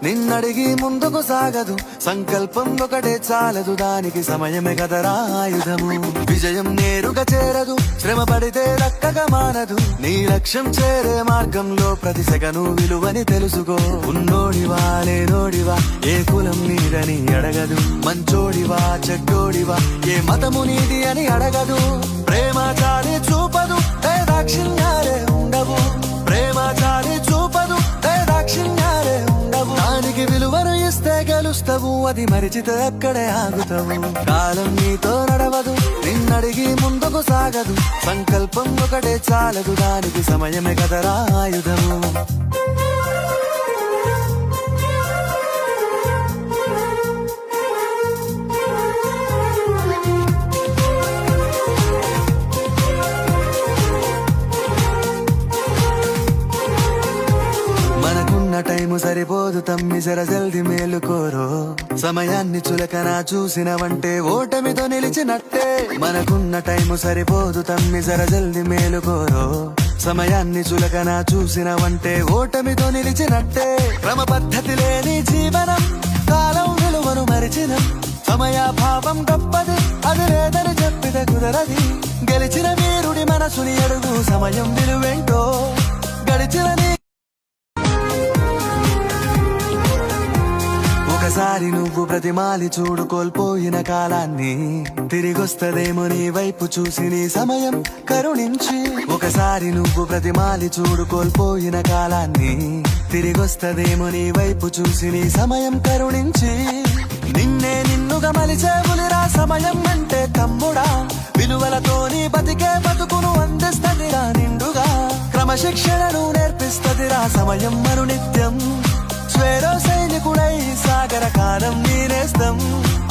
నిన్నడిగి ముందుకు సాగదు. సంకల్పం ఒకటే చాలదు, దానికి సమయమే కదరా ఆయుధము. విజయం నేరుగా చేరదు, శ్రమ పడితే దక్కగా మానదు. నీ లక్ష్యం చేరే మార్గంలో ప్రతి సెకను విలువని తెలుసుకో. ఉన్నోడివా లేనోడివా, ఏ కులం నీదని అడగదు. మంచోడివా చెడ్డోడివా, ఏ మతము నీది అని అడగదు. ప్రేమ చాలి చూపదు, దాక్షిణ్యాలే ఉండవు. ప్రేమ చాలి చూపదు, దాక్షిణ్యాలే ఉండవు. దానికి విలువను ఇస్తే గెలుస్తావు, అది మరిచితే అక్కడే ఆగుతావు. కాలం నీతో నడవదు, నిన్నడిగి ముందుకు సాగదు. సంకల్పం ఒకటే చాలదు, దానికి సమయమే కదరా ఆయుధము. టైము సరిపోదు తమ్మి, జర జల్ది మేలుకోరో. సమయాన్ని చులకన చూసినవంటే ఓటమితో నిలిచినట్టే. మనకున్న టైము సరిపోదు తమ్మి, జర జల్ది మేలుకోరో. సమయాన్ని చులకన చూసినవంటే ఓటమితో నిలిచినట్టే. క్రమ పద్ధతి లేని జీవనం, కాలం విలువను మరిచిన. సమయాభావం గొప్పది, అది లేదని చెప్పితే కుదరది. గెలిచిన వీరుడి మనసుని అడుగు, సమయం విలువేంటో. గడిచిన ఒకసారి నువ్వు ప్రతిమాలి చూడు కోల్పోయిన కాలాన్ని. తిరిగొస్తదేమో నీ వైపు చూసి నీ సమయం కరుణించి. ఒకసారి నువ్వు ప్రతిమాలి చూడు కోల్పోయిన కాలాన్ని. తిరిగొస్తదేమో నీ వైపు చూసి నీ సమయం కరుణించి. నిన్నే నిన్నుగా మలిచేవులిరా సమయం అంటే తమ్ముడా. విలువలతోని బతికే బతుకును అందిస్తదిరా నిండుగా. క్రమశిక్షణను నేర్పిస్తదిరా సమయం మరునిత్యం. స్వేరో సైనికుడై సాగర కాలం నీనేస్తం.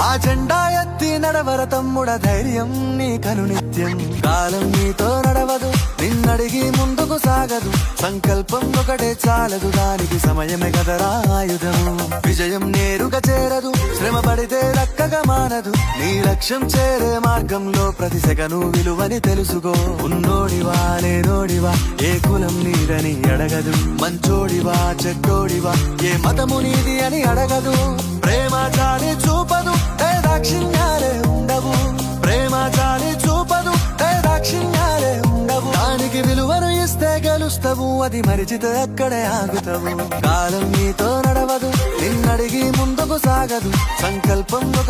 ఆ జెండా ఎత్తి నడవర తమ్ముడ, ధైర్యం నీ కనునిత్యం. కాలం నీతో నడవదు, నిన్నడిగి ముందుకు సాగదు. సంకల్పం ఒకటే చాలదు, దానికి సమయమే కదరా ఆయుధము. విజయం నేరుగా చేరదు, శ్రమ పడితే దక్కగా మానదు. నీ లక్ష్యం చేరే మార్గంలో ప్రతి సెకను విలువని తెలుసుకో. ఉన్నోడివా లేనోడివా, ఏ కులం నీదని అడగదు. మంచోడివా చెడ్డోడివా, ఏ మతము నీది అని అడగదు. ప్రేమ చాలి చూపదు, దాక్షిణ్యాలే ఉండవు. ప్రేమ చాలి చూపదు, దాక్షిణ్యాలే ఉండవు. దానికి విలువను ఇస్తే గెలుస్తావు, అది మరిచితే అక్కడే ఆగుతావు. కాలం నీతో నడవదు, నిన్నడిగి ముందుకు సాగదు. సంకల్పం ఒక